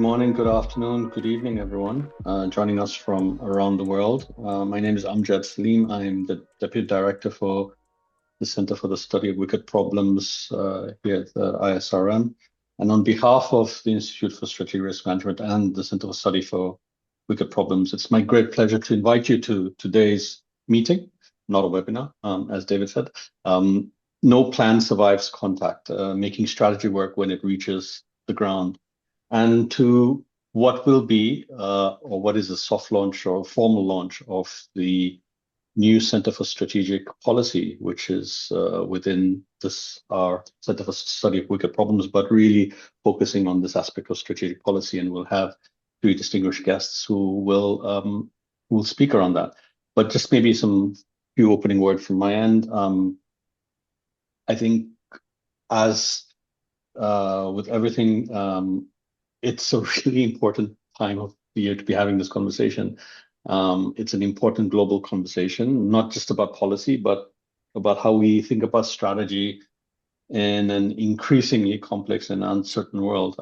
morning, good afternoon, good evening, everyone joining us from around the world. My name is Amjad Saleem. I'm the Deputy Director for the Center for the Study of Wicked Problems here at the ISRM. And on behalf of the Institute for Strategic Risk Management and the Center for Study for Wicked Problems, it's my great pleasure to invite you to today's meeting, not a webinar, as David said. No plan survives contact, making strategy work when it reaches the ground. And to what will be, or what is a soft launch or a formal launch of the new Center for Strategic Policy, which is within our Center for Study of Wicked Problems, but really focusing on this aspect of strategic policy. And we'll have three distinguished guests who will speak around that. But just maybe some few opening words from my end. I think as with everything, it's a really important time of the year to be having this conversation. It's an important global conversation, not just about policy, but about how we think about strategy in an increasingly complex and uncertain world.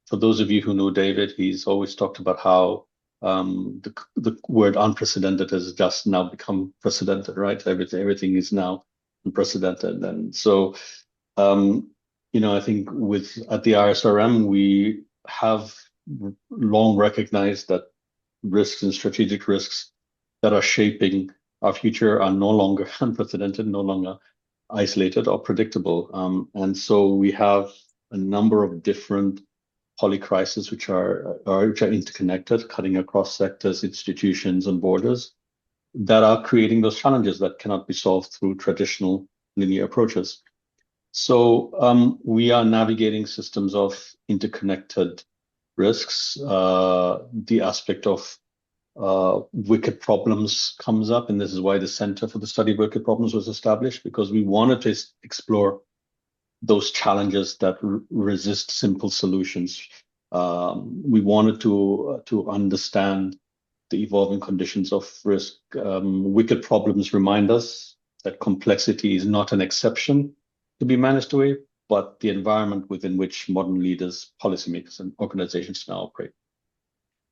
For those of you who know David, he's always talked about how the word unprecedented has just now become precedented, right? Everything is now unprecedented. And so, I think at the ISRM, we have long recognized that risks and strategic risks that are shaping our future are no longer unprecedented, no longer isolated or predictable. And so we have a number of different polycrises which are interconnected, cutting across sectors, institutions, and borders that are creating those challenges that cannot be solved through traditional linear approaches. So we are navigating systems of interconnected risks. The aspect of wicked problems comes up, and this is why the Center for the Study of Wicked Problems was established, because we wanted to explore those challenges that resist simple solutions. We wanted to understand the evolving conditions of risk. Wicked problems remind us that complexity is not an exception to be managed away, but the environment within which modern leaders, policymakers, and organizations now operate.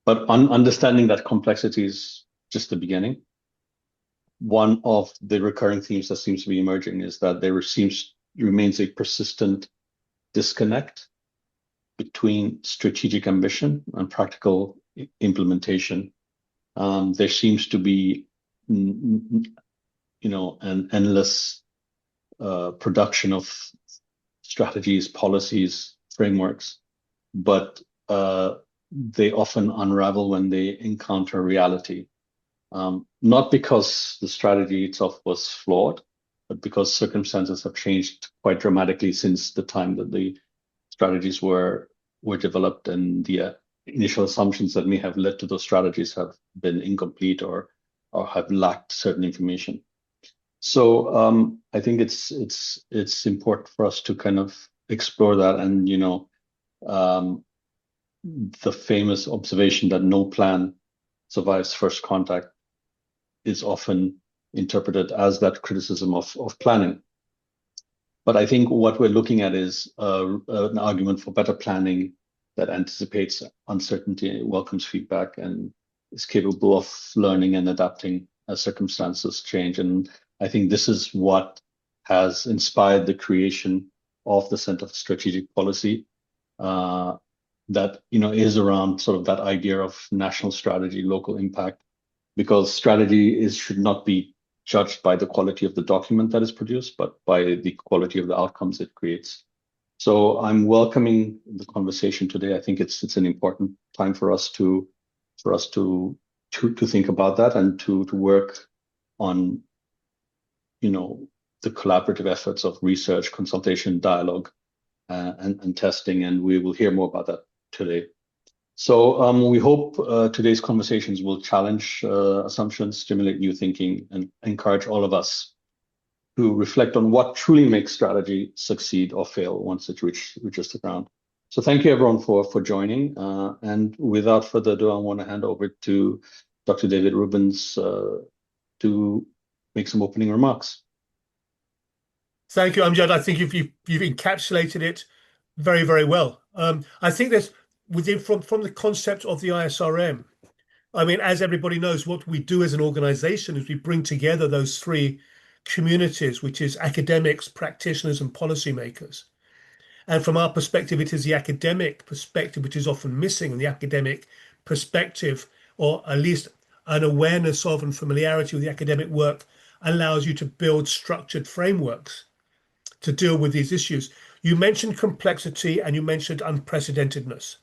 But understanding that complexity is just the beginning. One of the recurring themes that seems to be emerging is that there remains a persistent disconnect between strategic ambition and practical implementation. There seems to be, an endless production of strategies, policies, frameworks, but they often unravel when they encounter reality. Not because the strategy itself was flawed, but because circumstances have changed quite dramatically since the time that the strategies were developed, and the initial assumptions that may have led to those strategies have been incomplete or have lacked certain information. So I think it's important for us to kind of explore that. And the famous observation that no plan survives first contact is often interpreted as that criticism of planning. But I think what we're looking at is an argument for better planning that anticipates uncertainty, welcomes feedback, and is capable of learning and adapting as circumstances change. And I think this is what has inspired the creation of the Center for Strategic Policy, that is around sort of that idea of national strategy, local impact, because strategy should not be judged by the quality of the document that is produced, but by the quality of the outcomes it creates. So I'm welcoming the conversation today. I think it's an important time for us to think about that and to work on the collaborative efforts of research, consultation, dialogue, and testing, and we will hear more about that today. So we hope today's conversations will challenge assumptions, stimulate new thinking, and encourage all of us to reflect on what truly makes strategy succeed or fail once it reaches the ground. So thank you everyone for joining. And without further ado, I want to hand over to Dr. David Rubens to make some opening remarks. Thank you, Amjad. I think you've encapsulated it very, very well. I think there's from the concept of the ISRM. I mean, as everybody knows, what we do as an organization is we bring together those three communities, which is academics, practitioners, and policymakers. And from our perspective, it is the academic perspective which is often missing, and the academic perspective, or at least an awareness of and familiarity with the academic work, allows you to build structured frameworks to deal with these issues. You mentioned complexity and you mentioned unprecedentedness.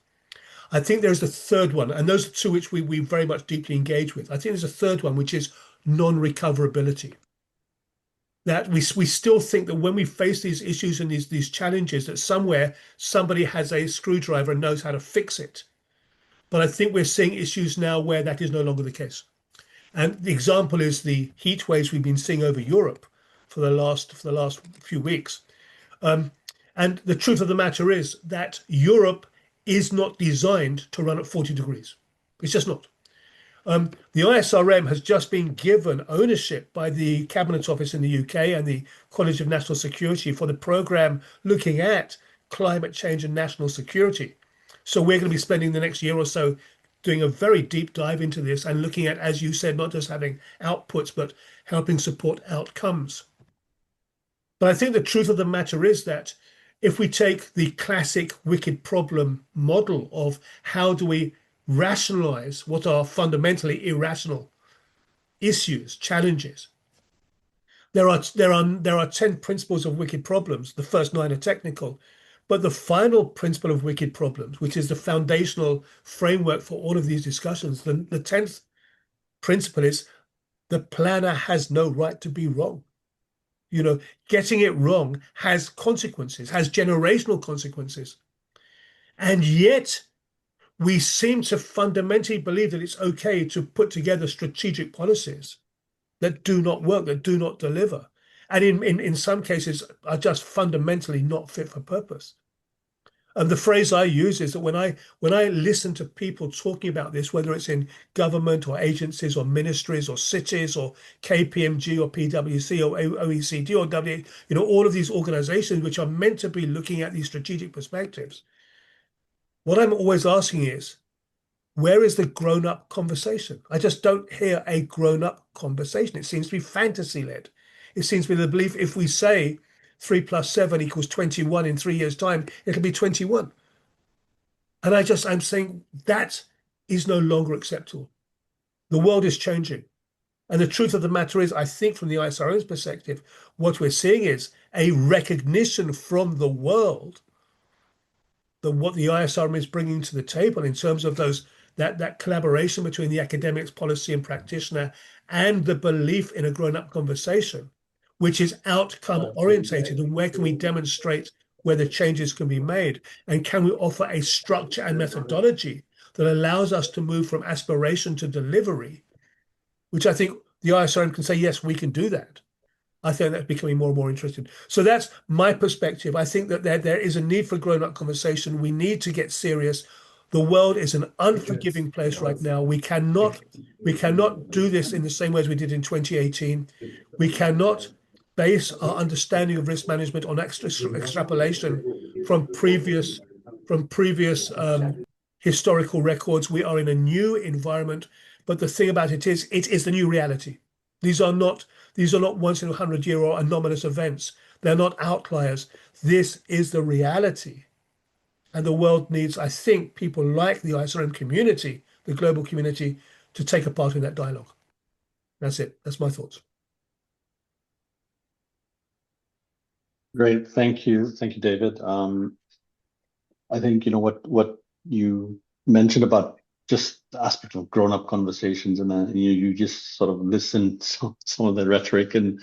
I think there's a third one, and those are two which we very much deeply engage with. I think there's a third one, which is non-recoverability. That we still think that when we face these issues and these challenges, that somewhere somebody has a screwdriver and knows how to fix it. But I think we're seeing issues now where that is no longer the case. And the example is the heat waves we've been seeing over Europe for the last few weeks. And the truth of the matter is that Europe is not designed to run at 40 degrees. It's just not. The ISRM has just been given ownership by the Cabinet Office in the UK and the College of National Security for the program looking at climate change and national security. So we're going to be spending the next year or so doing a very deep dive into this and looking at, as you said, not just having outputs, but helping support outcomes. But I think the truth of the matter is that if we take the classic wicked problem model of how do we rationalize what are fundamentally irrational issues, challenges, there are 10 principles of wicked problems. The first 9 are technical, but the final principle of wicked problems, which is the foundational framework for all of these discussions, the 10th principle is the planner has no right to be wrong. You know, getting it wrong has consequences, has generational consequences. And yet we seem to fundamentally believe that it's okay to put together strategic policies that do not work, that do not deliver, and in some cases are just fundamentally not fit for purpose. And the phrase I use is that when I listen to people talking about this, whether it's in government or agencies or ministries or cities or KPMG or PwC or OECD or W, all of these organizations which are meant to be looking at these strategic perspectives, what I'm always asking is, where is the grown-up conversation? I just don't hear a grown-up conversation. It seems to be fantasy-led. It seems to be the belief if we say 3 + 7 = 21 in 3 years' time, it'll be 21. And I'm saying that is no longer acceptable. The world is changing. And the truth of the matter is, I think from the ISRM's perspective, what we're seeing is a recognition from the world that what the ISRM is bringing to the table in terms of that collaboration between the academics, policy, and practitioner, and the belief in a grown-up conversation, which is outcome orientated, and where can we demonstrate where the changes can be made, and can we offer a structure and methodology that allows us to move from aspiration to delivery, which I think the ISRM can say, yes, we can do that. I think that's becoming more and more interesting. So that's my perspective. I think that there is a need for grown-up conversation. We need to get serious. The world is an unforgiving place right now. We cannot do this in the same way as we did in 2018. We cannot base our understanding of risk management on extrapolation from previous historical records. We are in a new environment, but the thing about it is the new reality. These are not once in a 100-year or anomalous events. They're not outliers. This is the reality. And the world needs, I think, people like the ISRM community, the global community, to take a part in that dialogue. That's it. That's my thoughts. Great. Thank you. Thank you, David. I think, what you mentioned about just the aspect of grown-up conversations, and then you just sort of listen to some of the rhetoric and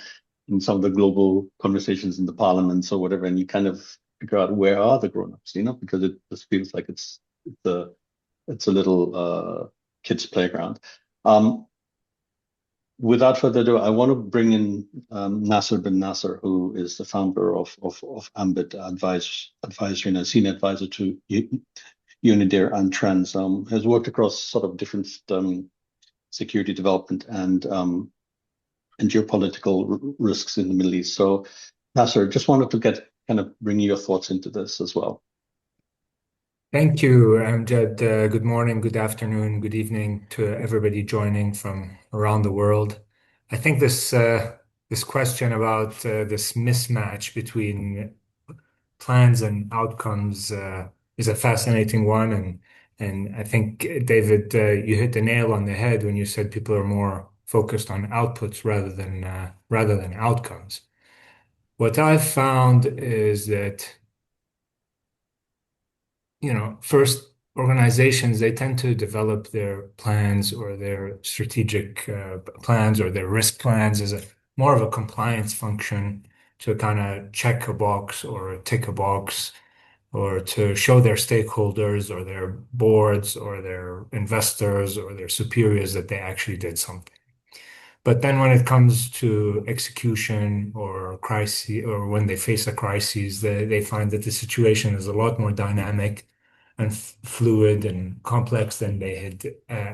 some of the global conversations in the parliaments or whatever, and you kind of figure out where are the grown-ups, because it just feels like it's a little kids' playground. Without further ado, I want to bring in Nasser bin Nasser, who is the founder of Amjad Advisory and a senior advisor to UNIDIR and Trends, has worked across sort of different security development and geopolitical risks in the Middle East. So, Nasser, just wanted to bring your thoughts into this as well. Thank you, Amjad. Good morning, good afternoon, good evening to everybody joining from around the world. I think this question about this mismatch between plans and outcomes is a fascinating one, and I think David, you hit the nail on the head when you said people are more focused on outputs rather than outcomes. What I've found is that first organizations, they tend to develop their plans or their strategic plans or their risk plans as a more of a compliance function to kind of check a box or tick a box or to show their stakeholders or their boards or their investors or their superiors that they actually did something. But then when it comes to execution or crisis, or when they face a crisis, they find that the situation is a lot more dynamic and fluid and complex than they had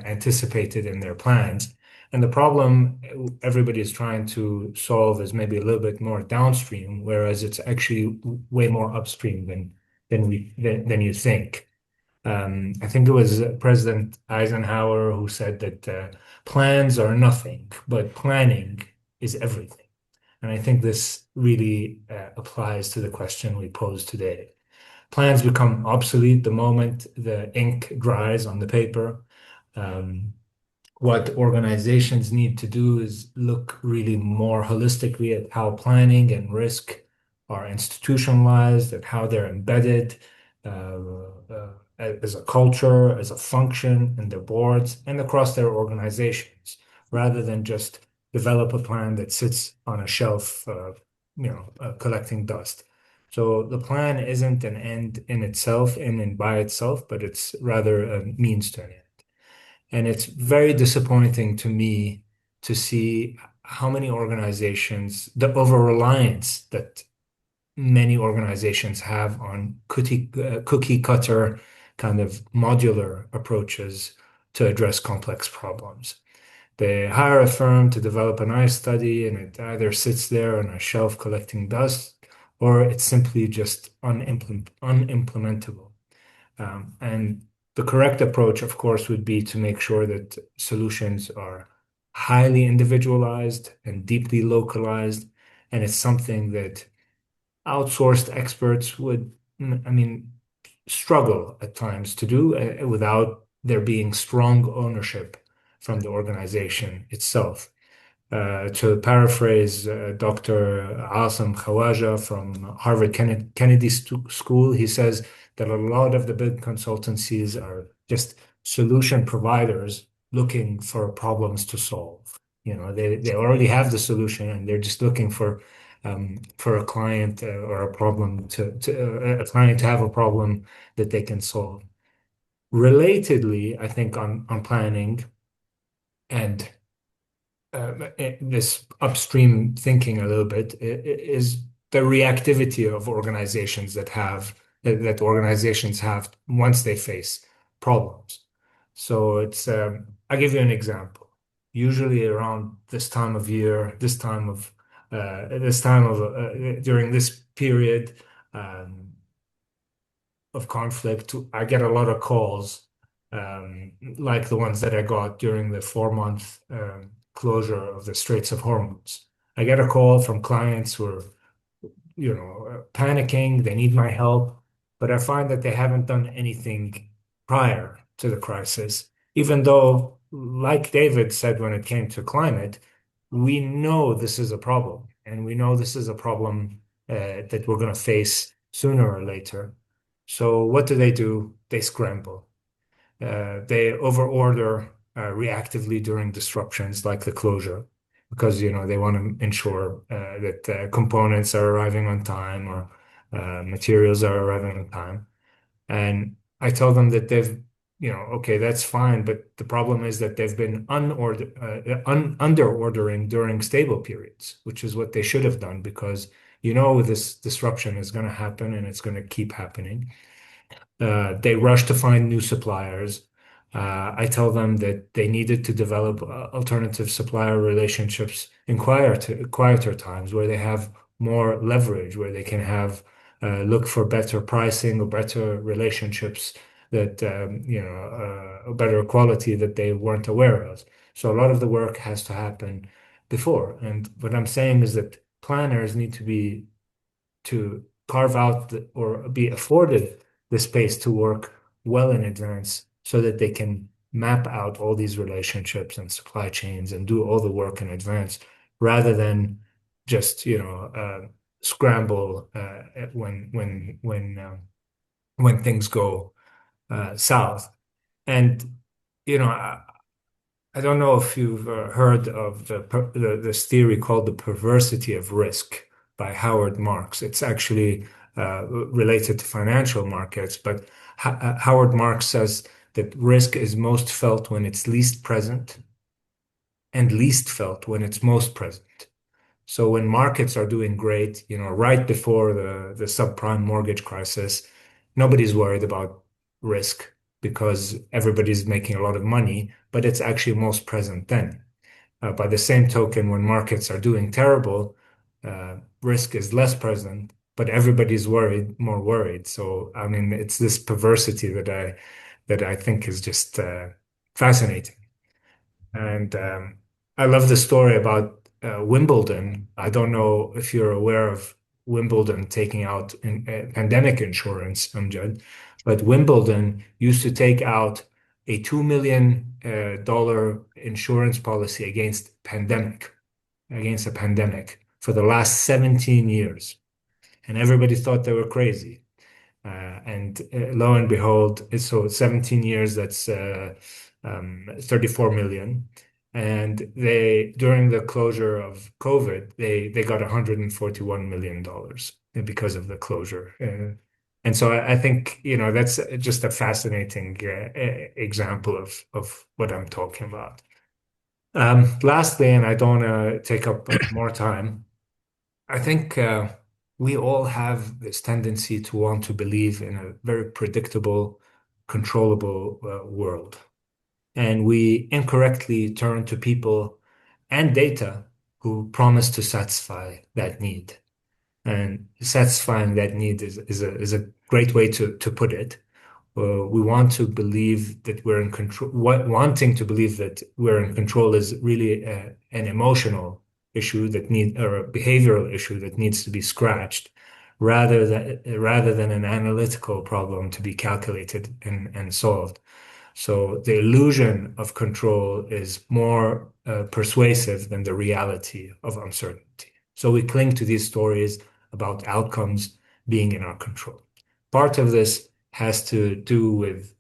anticipated in their plans. And the problem everybody is trying to solve is maybe a little bit more downstream, whereas it's actually way more upstream than you think. I think it was President Eisenhower who said that plans are nothing, but planning is everything. And I think this really applies to the question we posed today. Plans become obsolete the moment the ink dries on the paper. Um, what organizations need to do is look really more holistically at how planning and risk are institutionalized, at how they're embedded as a culture, as a function in their boards and across their organizations, rather than just develop a plan that sits on a shelf, collecting dust. So the plan isn't an end in itself, in and by itself, but it's rather a means to an end. And it's very disappointing to me to see how many organizations, the over-reliance that many organizations have on cookie cutter kind of modular approaches to address complex problems. They hire a firm to develop a nice study, and it either sits there on a shelf collecting dust, or it's simply just unimplementable. And the correct approach, of course, would be to make sure that solutions are highly individualized and deeply localized. And it's something that outsourced experts would, I mean, struggle at times to do without there being strong ownership from the organization itself. To paraphrase Dr. Asim Khawaja from Harvard Kennedy School, he says that a lot of the big consultancies are just solution providers looking for problems to solve. They already have the solution and they're just looking for a client or a problem a client to have a problem that they can solve. Relatedly, I think on planning and this upstream thinking a little bit is the reactivity of organizations that organizations have once they face problems. So I'll give you an example. Usually around this time of year, during this period, um, of conflict, I get a lot of calls, like the ones that I got during the 4 month closure of the Straits of Hormuz. I get a call from clients who are, panicking, they need my help, but I find that they haven't done anything prior to the crisis, even though, like David said, when it came to climate, we know this is a problem, and we know this is a problem that we're going to face sooner or later. So what do? They scramble. They overorder reactively during disruptions like the closure because they want to ensure that components are arriving on time or materials are arriving on time. And I tell them that okay, that's fine, but the problem is that they've been under ordering during stable periods, which is what they should have done because this disruption is going to happen and it's going to keep happening. They rush to find new suppliers. I tell them that they needed to develop alternative supplier relationships in quieter times where they have more leverage, where they can have look for better pricing or better relationships that, a better quality that they weren't aware of. So a lot of the work has to happen before. And what I'm saying is that planners need to carve out or be afforded the space to work well in advance so that they can map out all these relationships and supply chains and do all the work in advance rather than just scramble when things go south. And I don't know if you've heard of this theory called the perversity of risk by Howard Marks. It's actually related to financial markets, but Howard Marks says that risk is most felt when it's least present and least felt when it's most present. So when markets are doing great, right before the subprime mortgage crisis, nobody's worried about risk because everybody's making a lot of money, but it's actually most present then. By the same token, when markets are doing terrible, risk is less present, but everybody's more worried. So, I mean, it's this perversity that I think is just fascinating. And I love the story about Wimbledon. I don't know if you're aware of Wimbledon taking out pandemic insurance, Amjad, but Wimbledon used to take out a $2 million insurance policy against a pandemic for the last 17 years. And everybody thought they were crazy. And lo and behold, so 17 years, that's 34 million. And during the closure of COVID, they got $141 million because of the closure. And so I think, that's just a fascinating example of what I'm talking about. Lastly, and I don't want to take up more time, I think we all have this tendency to want to believe in a very predictable, controllable world. And we incorrectly turn to people and data who promise to satisfy that need. And satisfying that need is a great way to put it. We want to believe that we're in control. Wanting to believe that we're in control is really an emotional issue or a behavioral issue that needs to be scratched, rather than an analytical problem to be calculated and solved. So the illusion of control is more persuasive than the reality of uncertainty. So we cling to these stories about outcomes being in our control. Part of this has to do with,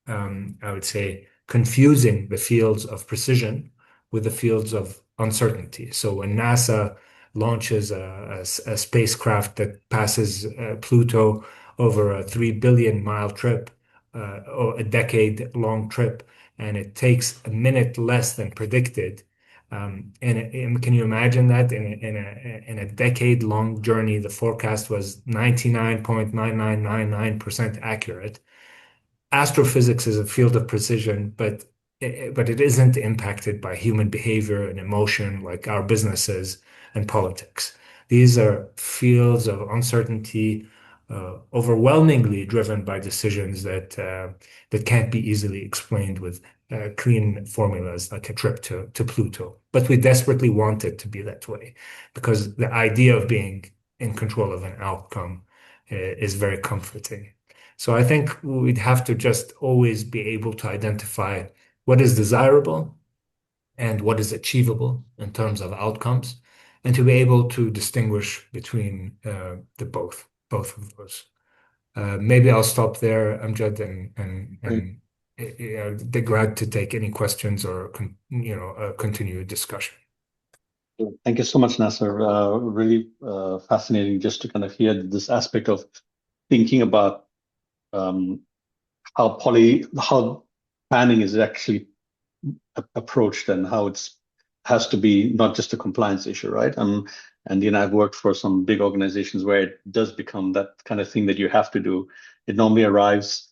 I would say, confusing the fields of precision with the fields of uncertainty. So when NASA launches a spacecraft that passes Pluto over a 3 billion-mile trip, or a decade-long trip, and it takes a minute less than predicted. And can you imagine that in a decade-long journey, the forecast was 99.9999% accurate. Astrophysics is a field of precision, but it isn't impacted by human behavior and emotion like our businesses and politics. These are fields of uncertainty, overwhelmingly driven by decisions that can't be easily explained with clean formulas like a trip to Pluto. But we desperately want it to be that way because the idea of being in control of an outcome is very comforting. So I think we'd have to just always be able to identify what is desirable and what is achievable in terms of outcomes, and to be able to distinguish between the both of those. Maybe I'll stop there, Amjad, and be glad to take any questions or continue discussion. Thank you so much, Nasser. Really fascinating just to kind of hear this aspect of thinking about how planning is actually approached and how it has to be not just a compliance issue, right? And I've worked for some big organizations where it does become that kind of thing that you have to do. It normally arrives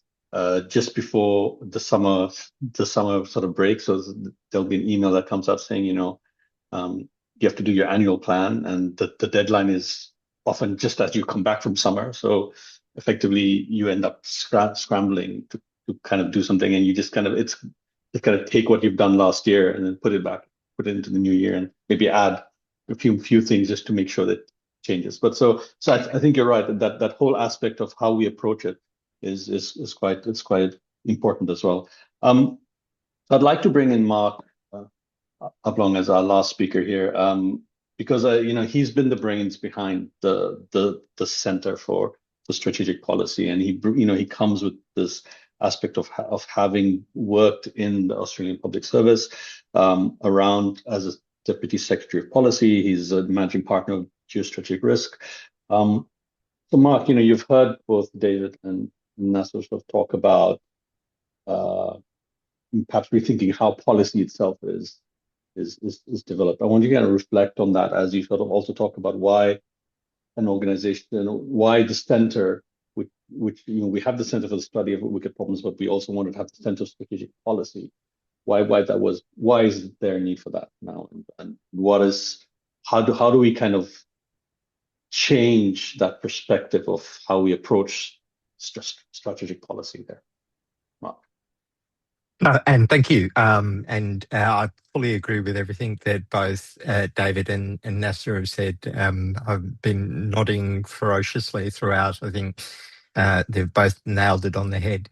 just before the summer sort of break. So there'll be an email that comes out saying, you have to do your annual plan, and the deadline is often just as you come back from summer. So effectively, you end up scrambling to kind of do something, and you just kind of take what you've done last year and then put it into the new year, and maybe add a few things just to make sure that it changes. But so I think you're right that whole aspect of how we approach it is quite important as well. I'd like to bring in Marc Ablong as our last speaker here, because he's been the brains behind the Center for Strategic Policy, and he comes with this aspect of having worked in the Australian Public Service, around as a Deputy Secretary of Policy. He's a managing partner of Geostrategic Risk. So Marc, you've heard both David and Nasser sort of talk about perhaps rethinking how policy itself is developed. I want you to kind of reflect on that as you sort of also talk about why an organization, why the center, which we have the Center for the Study of Wicked Problems, but we also wanted to have the Center of Strategic Policy. Why is there a need for that now, and how do we kind of change that perspective of how we approach strategic policy there? Marc. And thank you. I fully agree with everything that both David and Nasser have said. I've been nodding ferociously throughout. I think they've both nailed it on the head.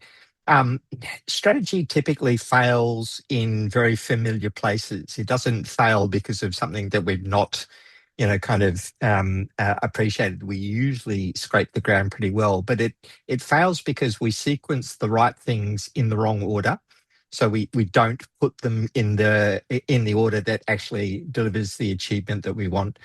Strategy typically fails in very familiar places. It doesn't fail because of something that we've not appreciated. We usually scrape the ground pretty well, but it fails because we sequence the right things in the wrong order. So we don't put them in the order that actually delivers the achievement that we want.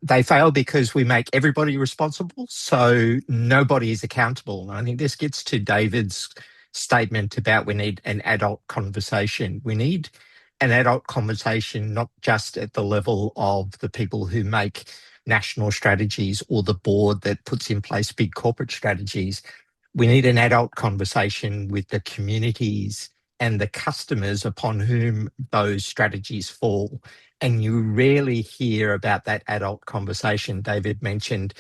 They fail because we make everybody responsible, so nobody is accountable. And I think this gets to David's statement about we need an adult conversation. We need an adult conversation, not just at the level of the people who make national strategies or the board that puts in place big corporate strategies. We need an adult conversation with the communities and the customers upon whom those strategies fall. And you rarely hear about that adult conversation. David mentioned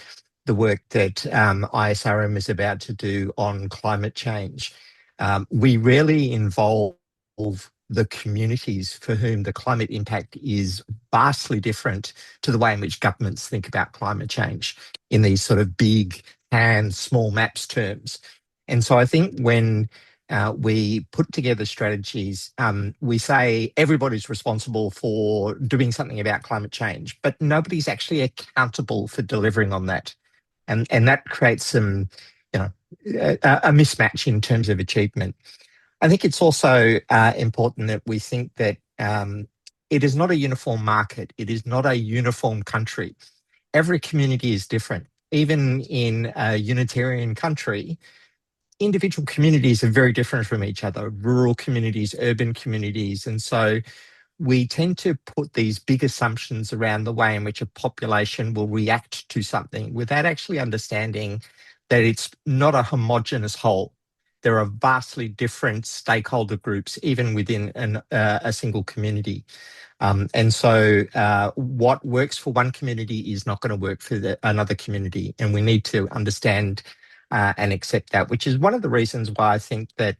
the work that ISRM is about to do on climate change. We rarely involve the communities for whom the climate impact is vastly different to the way in which governments think about climate change in these sort of big and small maps terms. And so I think when we put together strategies, we say everybody's responsible for doing something about climate change, but nobody's actually accountable for delivering on that. And that creates some, a mismatch in terms of achievement. I think it's also important that we think that it is not a uniform market. It is not a uniform country. Every community is different. Even in a Unitarian country, individual communities are very different from each other, rural communities, urban communities. And so we tend to put these big assumptions around the way in which a population will react to something without actually understanding that it's not a homogenous whole. There are vastly different stakeholder groups, even within a single community. And so what works for one community is not going to work for another community. And we need to understand and accept that, which is one of the reasons why I think that,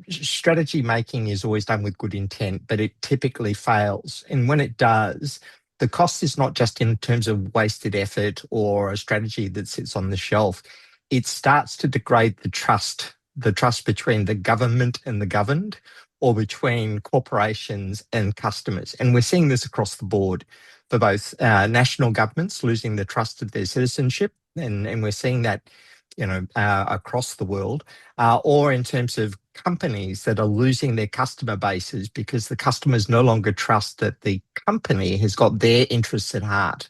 strategy making is always done with good intent, but it typically fails. And when it does, the cost is not just in terms of wasted effort or a strategy that sits on the shelf. It starts to degrade the trust between the government and the governed, or between corporations and customers. And we're seeing this across the board for both national governments losing the trust of their citizenship, and we're seeing that across the world, or in terms of companies that are losing their customer bases because the customers no longer trust that the company has got their interests at heart.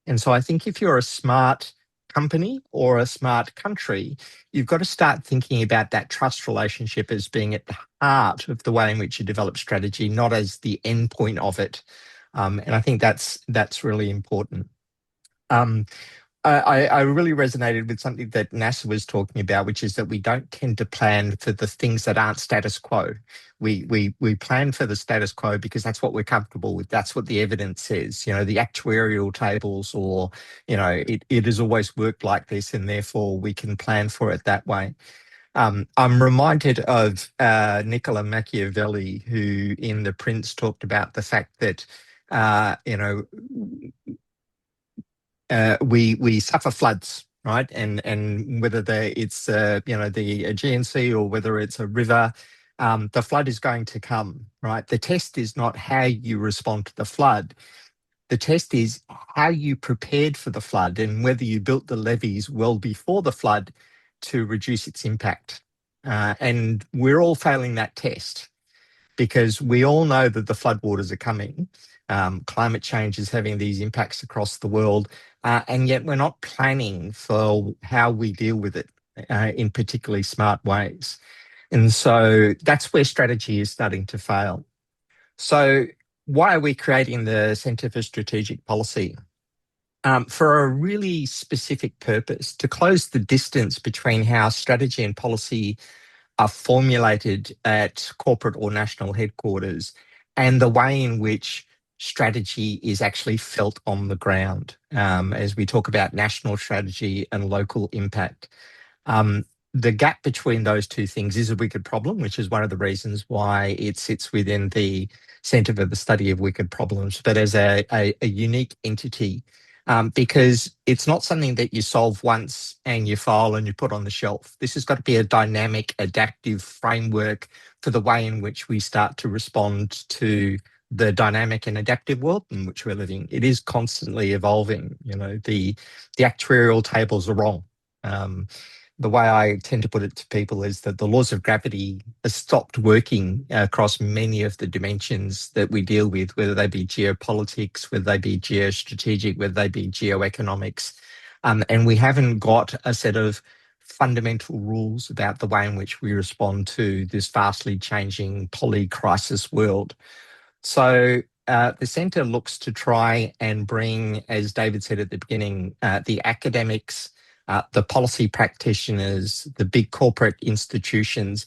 And so I think if you're a smart company or a smart country, you've got to start thinking about that trust relationship as being at the heart of the way in which you develop strategy, not as the end point of it. And I think that's really important. I really resonated with something that Nasser was talking about, which is that we don't tend to plan for the things that aren't status quo. We plan for the status quo because that's what we're comfortable with. That's what the evidence says. You know, the actuarial tables, or it has always worked like this, and therefore we can plan for it that way. I'm reminded of Niccolo Machiavelli, who in The Prince talked about the fact that we suffer floods, right? And whether it's the Aegean Sea or whether it's a river, the flood is going to come, right? The test is not how you respond to the flood. The test is how you prepared for the flood and whether you built the levees well before the flood to reduce its impact. And we're all failing that test because we all know that the floodwaters are coming. Climate change is having these impacts across the world, and yet we're not planning for how we deal with it in particularly smart ways. And so that's where strategy is starting to fail. So why are we creating the Centre for Strategic Policy? For a really specific purpose, to close the distance between how strategy and policy are formulated at corporate or national headquarters and the way in which strategy is actually felt on the ground, as we talk about national strategy and local impact. The gap between those two things is a wicked problem, which is one of the reasons why it sits within the Centre for the Study of Wicked Problems, but as a unique entity, because it's not something that you solve once and you file and you put on the shelf. This has got to be a dynamic, adaptive framework for the way in which we start to respond to the dynamic and adaptive world in which we're living. It is constantly evolving. You know, the actuarial tables are wrong. The way I tend to put it to people is that the laws of gravity have stopped working across many of the dimensions that we deal with, whether they be geopolitics, whether they be geostrategic, whether they be geoeconomics. And we haven't got a set of fundamental rules about the way in which we respond to this vastly changing poly-crisis world. So the centre looks to try and bring, as David said at the beginning, the academics, the policy practitioners, the big corporate institutions,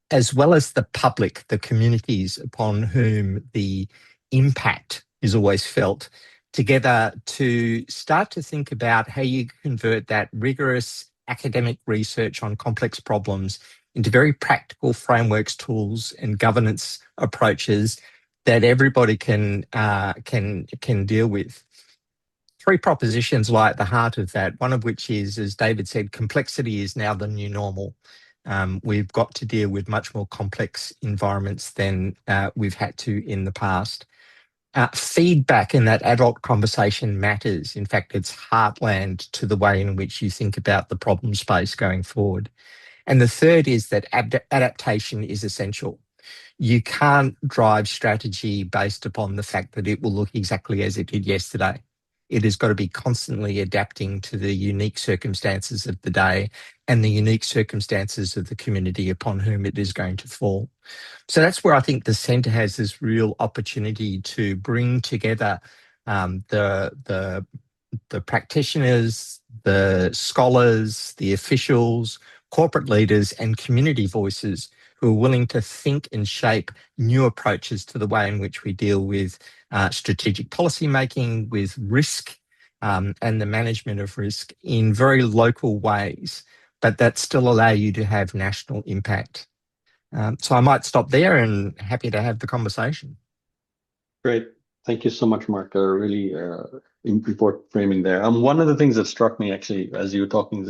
as well as the public, the communities upon whom the impact is always felt, together to start to think about how you convert that rigorous academic research on complex problems into very practical frameworks, tools, and governance approaches that everybody can deal with. Three propositions lie at the heart of that, one of which is, as David said, complexity is now the new normal. We've got to deal with much more complex environments than we've had to in the past. Feedback in that adult conversation matters. In fact, it's heartland to the way in which you think about the problem space going forward. And the third is that adaptation is essential. You can't drive strategy based upon the fact that it will look exactly as it did yesterday. It has got to be constantly adapting to the unique circumstances of the day and the unique circumstances of the community upon whom it is going to fall. So that's where I think the centre has this real opportunity to bring together the practitioners, the scholars, the officials, corporate leaders, and community voices who are willing to think and shape new approaches to the way in which we deal with strategic policy making, with risk, and the management of risk in very local ways, but that still allow you to have national impact. So I might stop there and happy to have the conversation. Great. Thank you so much, Marc. Really important framing there. One of the things that struck me actually as you were talking is,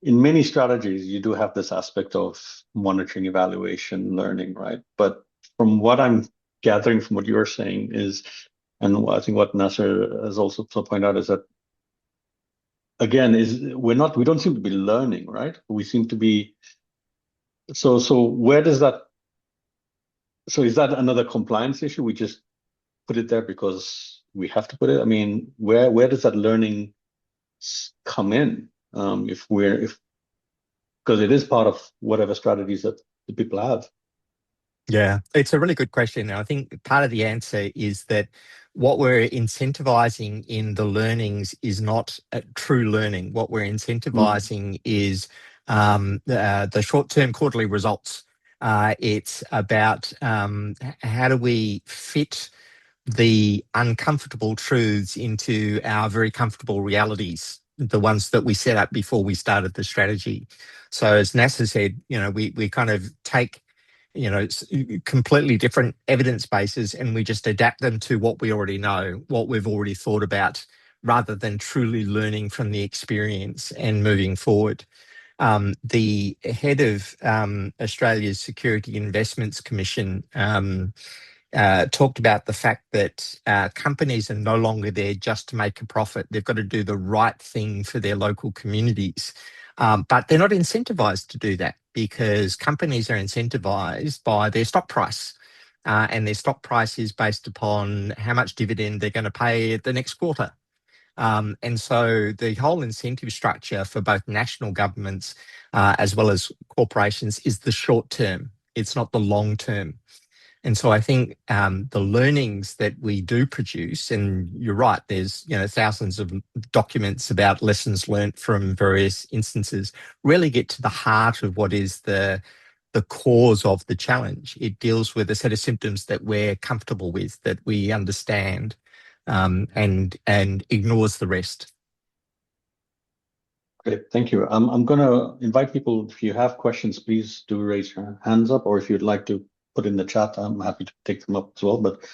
in many strategies, you do have this aspect of monitoring, evaluation, learning, right? But from what I'm gathering from what you're saying is, and I think what Nasser has also pointed out is that, again, we don't seem to be learning, right? We seem to be, so where does that, so is that another compliance issue? We just put it there because we have to put it? I mean, where does that learning come in? Because it is part of whatever strategies that the people have. Yeah, it's a really good question. And I think part of the answer is that what we're incentivizing in the learnings is not true learning. What we're incentivizing is the short-term quarterly results. It's about how do we fit the uncomfortable truths into our very comfortable realities, the ones that we set up before we started the strategy. So as Nasser said, we kind of take, completely different evidence bases and we just adapt them to what we already know, what we've already thought about, rather than truly learning from the experience and moving forward. The head of Australia's Security Investments Commission talked about the fact that companies are no longer there just to make a profit. They've got to do the right thing for their local communities. But they're not incentivized to do that because companies are incentivized by their stock price. And their stock price is based upon how much dividend they're going to pay the next quarter. And so the whole incentive structure for both national governments as well as corporations is the short term. It's not the long term. And so I think the learnings that we do produce, and you're right, there's thousands of documents about lessons learned from various instances, really get to the heart of what is the cause of the challenge. It deals with a set of symptoms that we're comfortable with, that we understand, and ignores the rest. Great, thank you. I'm going to invite people, if you have questions, please do raise your hands up, or if you'd like to put in the chat, I'm happy to take them up as well. But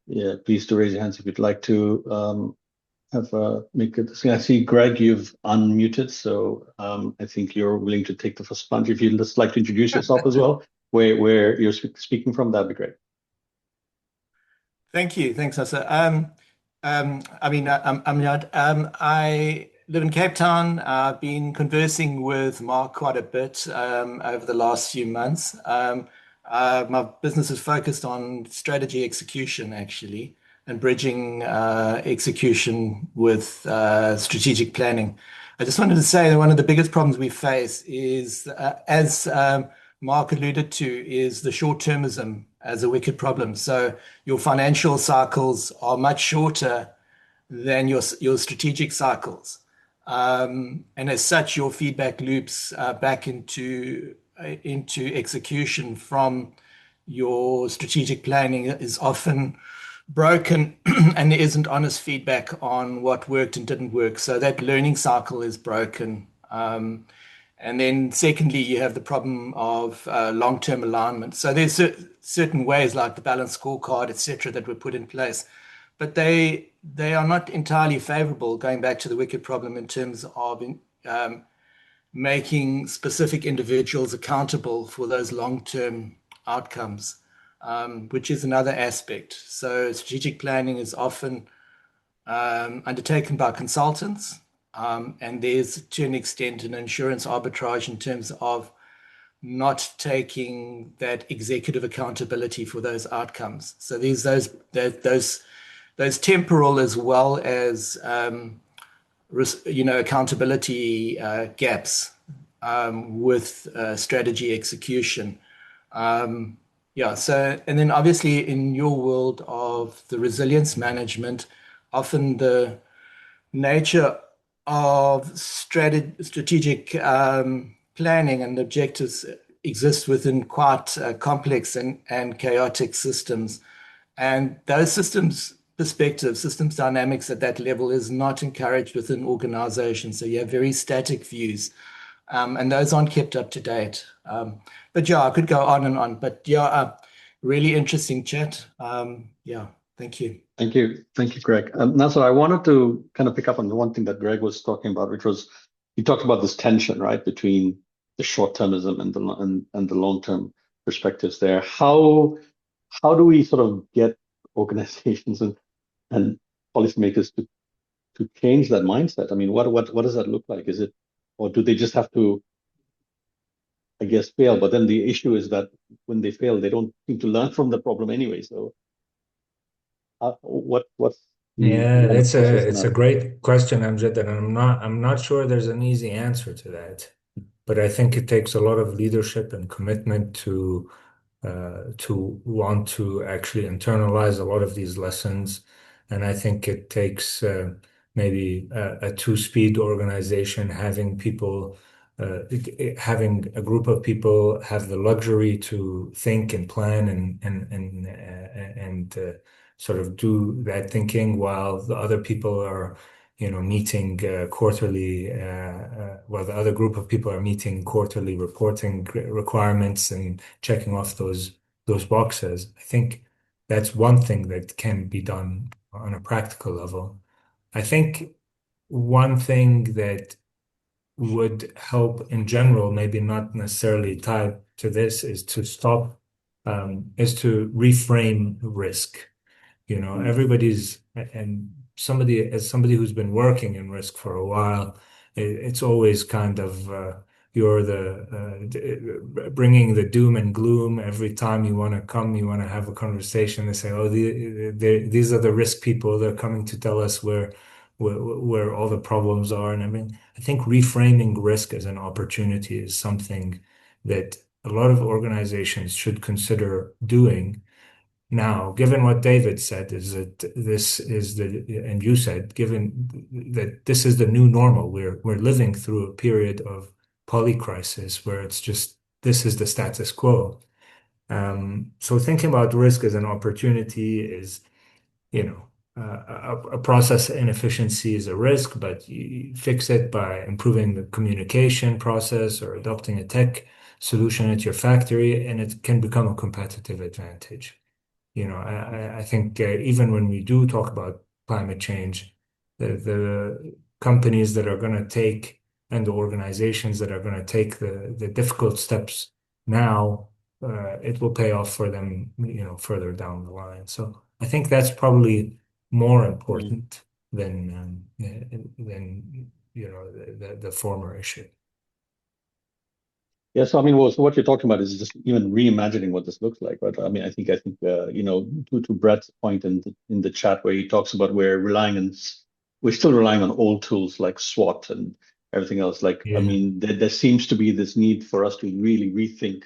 yeah, please do raise your hands if you'd like to make it. I see, Greg, you've unmuted, so I think you're willing to take the first plunge. If you'd just like to introduce yourself as well, where you're speaking from, that'd be great. Thank you. Thanks, Nasser. I'm Amjad. I live in Cape Town. I've been conversing with Marc quite a bit over the last few months. My business is focused on strategy execution, actually, and bridging execution with strategic planning. I just wanted to say that one of the biggest problems we face is, as Marc alluded to, is the short-termism as a wicked problem. So your financial cycles are much shorter than your strategic cycles. And as such, your feedback loops back into execution from your strategic planning is often broken and there isn't honest feedback on what worked and didn't work. So that learning cycle is broken. And then secondly, you have the problem of long-term alignment. So there's certain ways like the balanced scorecard, etc., that were put in place, but they are not entirely favorable, going back to the wicked problem, in terms of making specific individuals accountable for those long-term outcomes, which is another aspect. So strategic planning is often undertaken by consultants, and there's, to an extent, an insurance arbitrage in terms of not taking that executive accountability for those outcomes. So there's those temporal as well as accountability gaps with strategy execution. So, and then obviously in your world of the resilience management, often the nature of strategic planning and objectives exist within quite complex and chaotic systems. And those systems perspective, systems dynamics at that level is not encouraged within organizations. So you have very static views, and those aren't kept up to date. But yeah, I could go on and on, but yeah, really interesting chat. Thank you. Thank you. Thank you, Greg. Nasser, I wanted to kind of pick up on the one thing that Greg was talking about, which was, he talked about this tension, right, between the short-termism and the long-term perspectives there. How do we sort of get organizations and policymakers to change that mindset? I mean, what does that look like? Is it, or do they just have to, I guess, fail? But then the issue is that when they fail, they don't seem to learn from the problem anyway. So what's it's a great question, Amjad, and I'm not sure there's an easy answer to that. But I think it takes a lot of leadership and commitment to want to actually internalize a lot of these lessons And I think it takes maybe a two-speed organization having a group of people have the luxury to think and plan and sort of do that thinking while the other people are, meeting quarterly, while the other group of people are meeting quarterly reporting requirements and checking off those boxes. I think that's one thing that can be done on a practical level. I think one thing that would help in general, maybe not necessarily tied to this, is to reframe risk. Everybody's, and as somebody who's been working in risk for a while, it's always kind of you're bringing the doom and gloom every time you want to have a conversation. They say, "Oh, these are the risk people. They're coming to tell us where all the problems are." And I think reframing risk as an opportunity is something that a lot of organizations should consider doing. Now, given what David said, is that and you said, given that this is the new normal, we're living through a period of polycrisis where it's just this is the status quo. So thinking about risk as an opportunity is, a process inefficiency is a risk, but you fix it by improving the communication process or adopting a tech solution at your factory, and it can become a competitive advantage. I think even when we do talk about climate change, the companies that are going to take and the organizations that are going to take the difficult steps now, it will pay off for them, further down the line. So I think that's probably more important than the former issue. Yeah, so I mean, what you're talking about is just even reimagining what this looks like, right? I mean, I think to Brett's point in the chat where he talks about we're still relying on old tools like SWOT and everything else. Like, Yeah. I mean, there seems to be this need for us to really rethink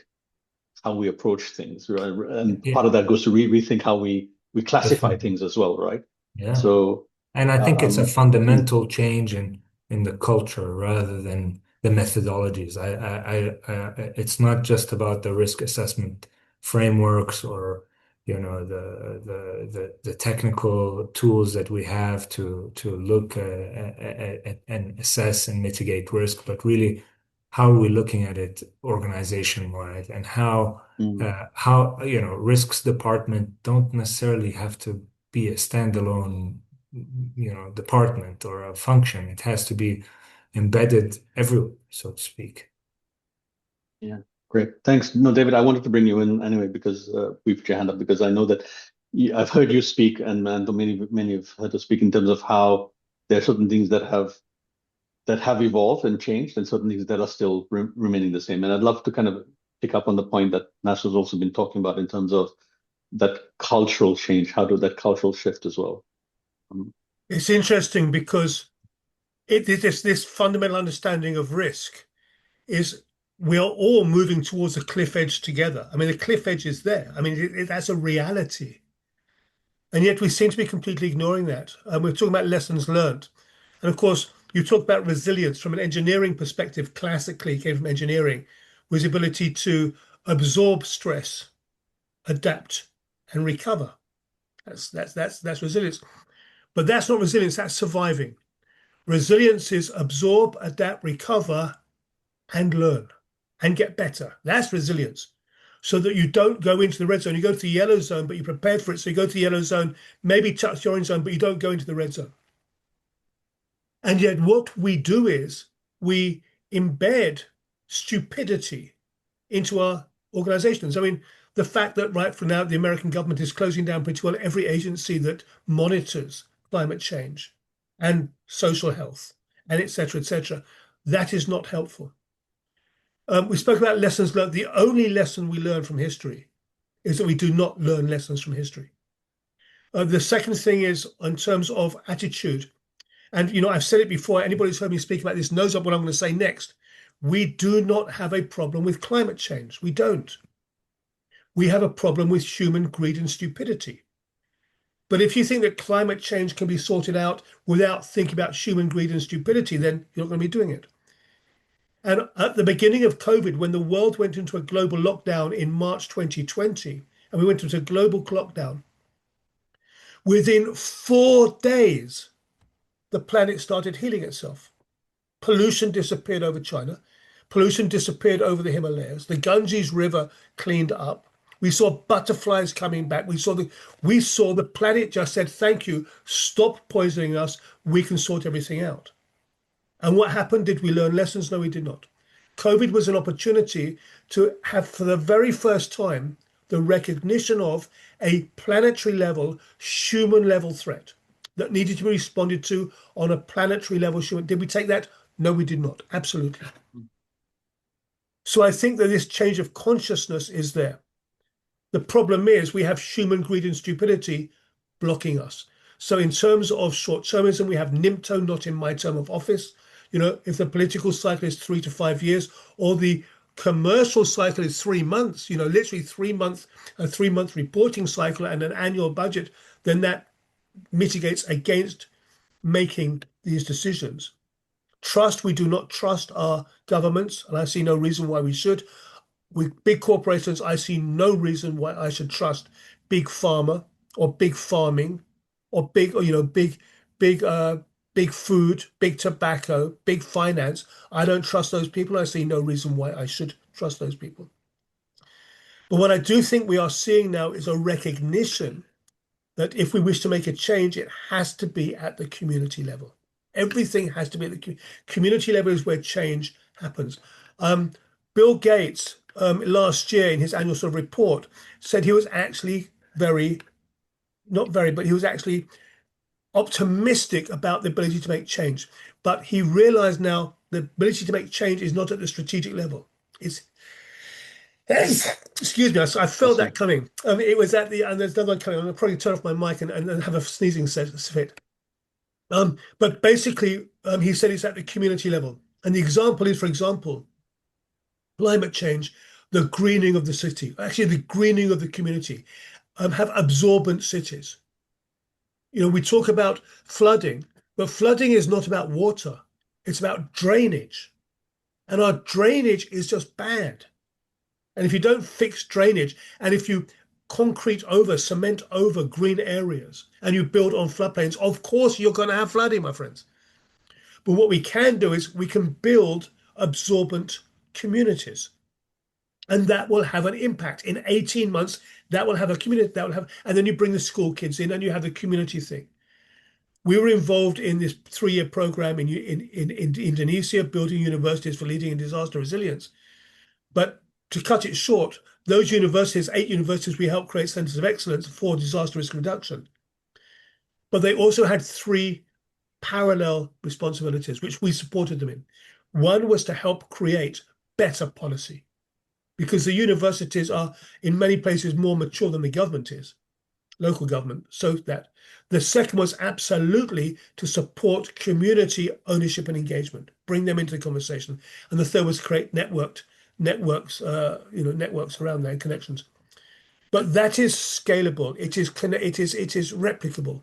how we approach things, right? And Yeah. part of that goes to rethink how we classify things as well, right? Yeah. So, and I think it's a fundamental change in the culture rather than the methodologies. It's not just about the risk assessment frameworks or the technical tools that we have to look at and assess and mitigate risk, but really how are we looking at it organization-wide and how risks department don't necessarily have to be a standalone department or a function. It has to be embedded everywhere, so to speak. Yeah, great. Thanks. No, David, I wanted to bring you in anyway because we put your hand up because I know that I've heard you speak and many have heard you speak in terms of how there are certain things that have evolved and changed and certain things that are still remaining the same. And I'd love to kind of pick up on the point that Nasser's also been talking about in terms of that cultural change. How do that cultural shift as well? It's interesting because this fundamental understanding of risk is we are all moving towards a cliff edge together. I mean, the cliff edge is there. I mean, that's a reality. And yet we seem to be completely ignoring that. We're talking about lessons learned. And of course, you talk about resilience from an engineering perspective, classically came from engineering, was the ability to absorb stress, adapt, and recover. That's resilience. But that's not resilience, that's surviving. Resilience is absorb, adapt, recover, and learn and get better. That's resilience. So that you don't go into the red zone. You go to the yellow zone, but you're prepared for it. So you go to the yellow zone, maybe touch the orange zone, but you don't go into the red zone. And yet what we do is we embed stupidity into our organizations. I mean, the fact that right from now the American government is closing down pretty well every agency that monitors climate change and social health and et cetera, that is not helpful. We spoke about lessons learned. The only lesson we learn from history is that we do not learn lessons from history. The second thing is in terms of attitude. And, I've said it before. Anybody who's heard me speak about this knows what I'm going to say next. We do not have a problem with climate change. We don't. We have a problem with human greed and stupidity. But if you think that climate change can be sorted out without thinking about human greed and stupidity, then you're not going to be doing it. And at the beginning of COVID, when the world went into a global lockdown in March 2020, and we went into a global lockdown, within 4 days, the planet started healing itself. Pollution disappeared over China. Pollution disappeared over the Himalayas. The Ganges River cleaned up. We saw butterflies coming back. We saw the planet just said, thank you, stop poisoning us. We can sort everything out. And what happened? Did we learn lessons? No, we did not. COVID was an opportunity to have, for the very first time, the recognition of a planetary level, human level threat that needed to be responded to on a planetary level. Did we take that? No, we did not. Absolutely. So I think that this change of consciousness is there. The problem is we have human greed and stupidity blocking us. So in terms of short-termism, we have NIMTO, not in my term of office. You know, if the political cycle is 3 to 5 years, or the commercial cycle is 3 months, you know, literally 3 months, a 3-month reporting cycle and an annual budget, then that mitigates against making these decisions. Trust, we do not trust our governments, and I see no reason why we should. With big corporations, I see no reason why I should trust big pharma or big farming or big, or, you know, big food, big tobacco, big finance. I don't trust those people. I see no reason why I should trust those people. But what I do think we are seeing now is a recognition that if we wish to make a change, it has to be at the community level. Everything has to be at the community level is where change happens. Bill Gates, last year in his annual sort of report, said he was actually he was actually optimistic about the ability to make change. But he realized now the ability to make change is not at the strategic level. Excuse me, I felt that coming. It was at and there's another one coming. I'm going to probably turn off my mic and have a sneezing fit. But basically, he said it's at the community level. And the example is, for example, climate change, the greening of the city, actually the greening of the community, have absorbent cities. You know, we talk about flooding, but flooding is not about water. It's about drainage. And our drainage is just bad. And if you don't fix drainage, and if you concrete over, cement over green areas, and you build on floodplains, of course you're going to have flooding, my friends. But what we can do is we can build absorbent communities. And that will have an impact. In 18 months, that will have a community, and then you bring the school kids in and you have the community thing. We were involved in this 3-year program in Indonesia, building universities for leading in disaster resilience. But to cut it short, those universities, 8 universities, we helped create centers of excellence for disaster risk reduction. But they also had 3 parallel responsibilities, which we supported them in. One was to help create better policy, because the universities are in many places more mature than the government is, local government. So that the second was absolutely to support community ownership and engagement, bring them into the conversation. And the third was create networks around their connections. But that is scalable. It is replicable.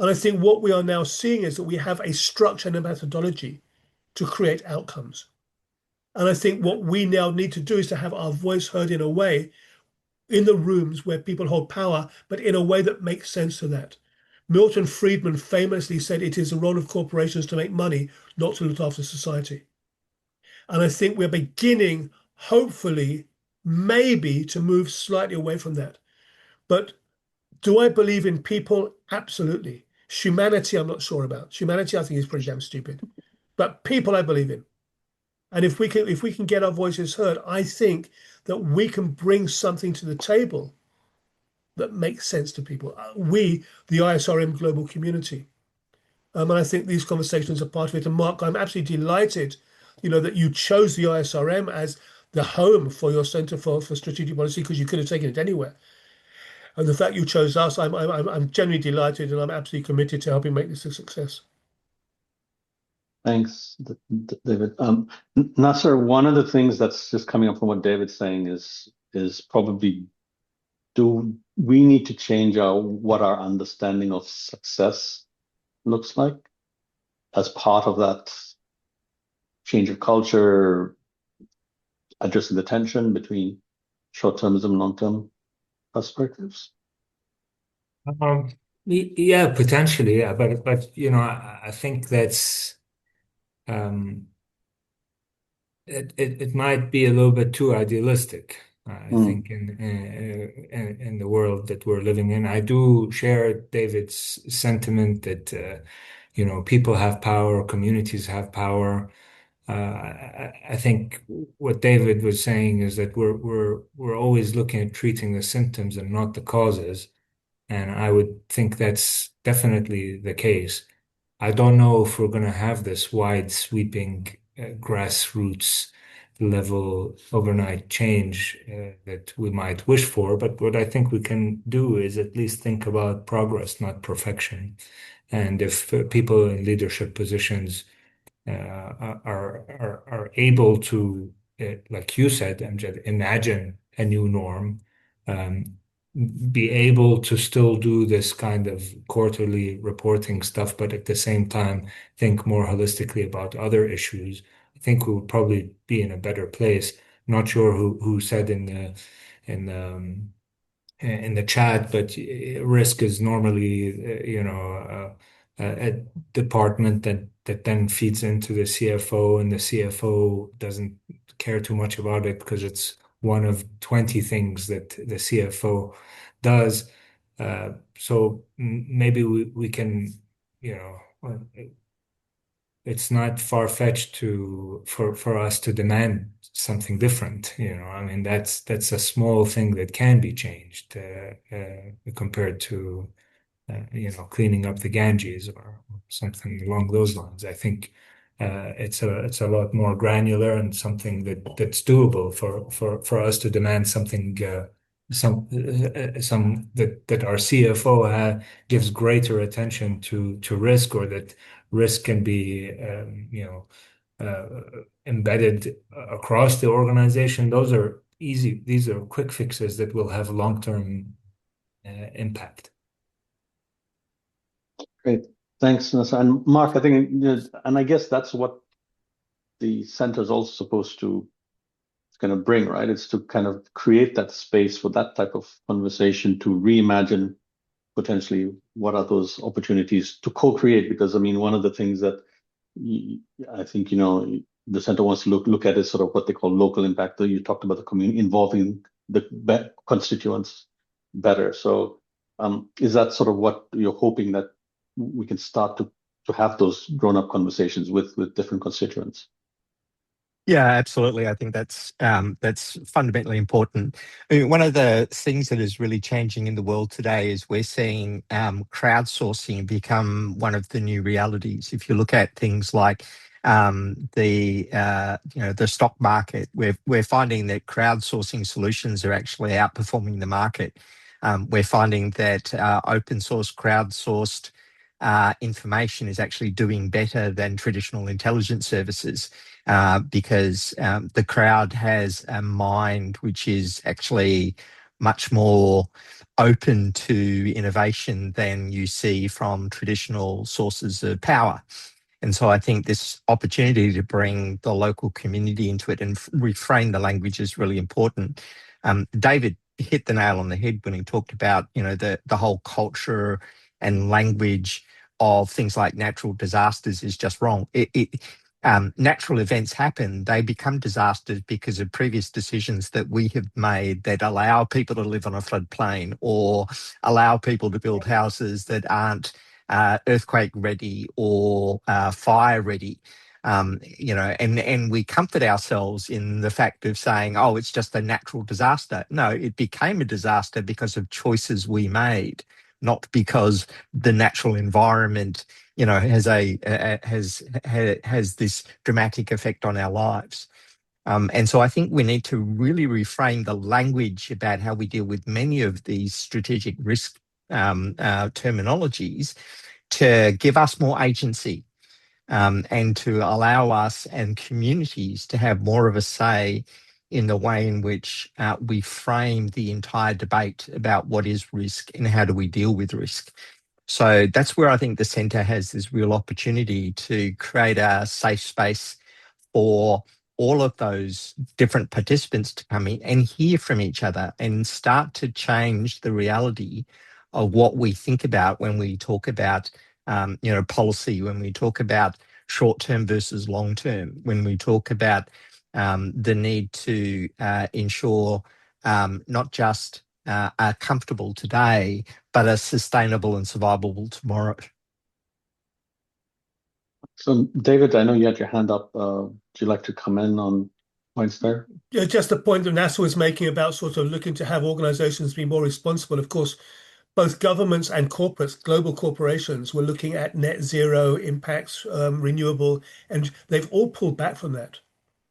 And I think what we are now seeing is that we have a structure and a methodology to create outcomes. And I think what we now need to do is to have our voice heard in a way, in the rooms where people hold power, but in a way that makes sense to that. Milton Friedman famously said it is the role of corporations to make money, not to look after society. And I think we're beginning, hopefully, maybe to move slightly away from that. But do I believe in people? Absolutely. Humanity, I'm not sure about. Humanity, I think, is pretty damn stupid. But people, I believe in. And if we can get our voices heard, I think that we can bring something to the table that makes sense to people. We, the ISRM global community. And I think these conversations are part of it. And Marc, I'm absolutely delighted, that you chose the ISRM as the home for your Center for Strategic Policy, because you could have taken it anywhere. And the fact you chose us, I'm genuinely delighted, and I'm absolutely committed to helping make this a success. Thanks, David. Nasser, one of the things that's just coming up from what David's saying is probably do we need to change what our understanding of success looks like as part of that change of culture, addressing the tension between short-termism and long-term perspectives? Yeah, potentially, yeah, but you know, I think that's it might be a little bit too idealistic. I think in the world that we're living in, I do share David's sentiment that you know, people have power, communities have power. I think what David was saying is that we're always looking at treating the symptoms and not the causes, and I would think that's definitely the case. I don't know if we're going to have this wide sweeping grassroots level overnight change that we might wish for, but what I think we can do is at least think about progress, not perfection. And if people in leadership positions are able to, like you said, Amjad, imagine a new norm, um, be able to still do this kind of quarterly reporting stuff, but at the same time think more holistically about other issues, I think we'll probably be in a better place. Not sure who said in the in the chat, but risk is normally, you know, a department that then feeds into the CFO, and the CFO doesn't care too much about it because it's one of 20 things that the CFO does. So maybe we can, you know, it's not far-fetched for us to demand something different. You know, I mean, that's a small thing that can be changed compared to you know, cleaning up the Ganges or something along those lines. I think it's a lot more granular and something that's doable for us to demand something some that our CFO gives greater attention to risk, or that risk can be you know, embedded across the organization. Those are easy. These are quick fixes that will have long-term impact. Great. Thanks, Nasser. And Marc, I think, and I guess that's what the center is also supposed to kind of bring, right? It's to kind of create that space for that type of conversation, to reimagine potentially what are those opportunities to co-create. Because I mean, one of the things that I think, you know, the center wants to look at is sort of what they call local impact. You talked about the community involving the constituents better. So is that sort of what you're hoping, that we can start to have those grown-up conversations with different constituents? Yeah, absolutely. I think that's fundamentally important. I mean, one of the things that is really changing in the world today is we're seeing crowdsourcing become one of the new realities. If you look at things like the stock market, we're finding that crowdsourcing solutions are actually outperforming the market. We're finding that open source crowdsourced information is actually doing better than traditional intelligence services. Because the crowd has a mind which is actually much more open to innovation than you see from traditional sources of power. And so I think this opportunity to bring the local community into it and reframe the language is really important. David hit the nail on the head when he talked about, you know, the whole culture and language of things like natural disasters is just wrong. Natural events happen, they become disasters because of previous decisions that we have made that allow people to live on a floodplain, or allow people to build houses that aren't earthquake ready or fire ready. You know, and we comfort ourselves in the fact of saying, oh, it's just a natural disaster. No, it became a disaster because of choices we made, not because the natural environment, you know, has this dramatic effect on our lives. And so I think we need to really reframe the language about how we deal with many of these strategic risk terminologies to give us more agency, and to allow us and communities to have more of a say in the way in which we frame the entire debate about what is risk and how do we deal with risk. So that's where I think the centre has this real opportunity to create a safe space for all of those different participants to come in and hear from each other and start to change the reality of what we think about when we talk about, policy, when we talk about short-term versus long-term, when we talk about the need to ensure not just are comfortable today, but are sustainable and survivable tomorrow. So, David, I know you had your hand up. Would you like to come in on points there? Yeah, just the point that Nasser was making about sort of looking to have organizations be more responsible. Of course, both governments and corporates, global corporations, were looking at net zero impacts, renewable, and they've all pulled back from that.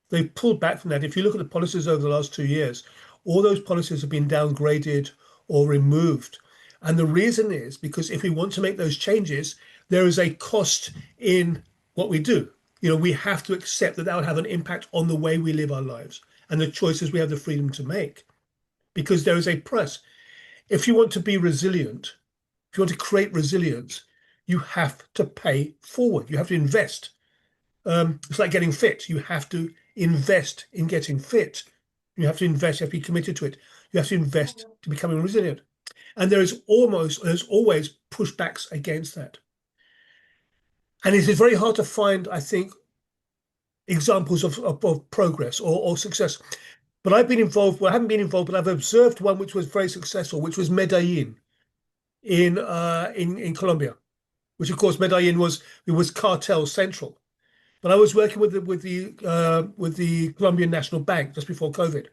They've pulled back from that. If you look at the policies over the last 2 years, all those policies have been downgraded or removed. And the reason is because if we want to make those changes, there is a cost in what we do. We have to accept that that would have an impact on the way we live our lives and the choices we have the freedom to make, because there is a price. If you want to be resilient, if you want to create resilience, you have to pay forward. You have to invest. It's like getting fit. You have to invest in getting fit. You have to invest. You have to be committed to it. You have to invest to becoming resilient. And there's always pushbacks against that. And it is very hard to find, I think, examples of progress or success. But I've been involved, well, I haven't been involved, but I've observed one which was very successful, which was Medellin in Colombia, which of course Medellin was cartel central. But I was working with the Colombian National Bank just before COVID.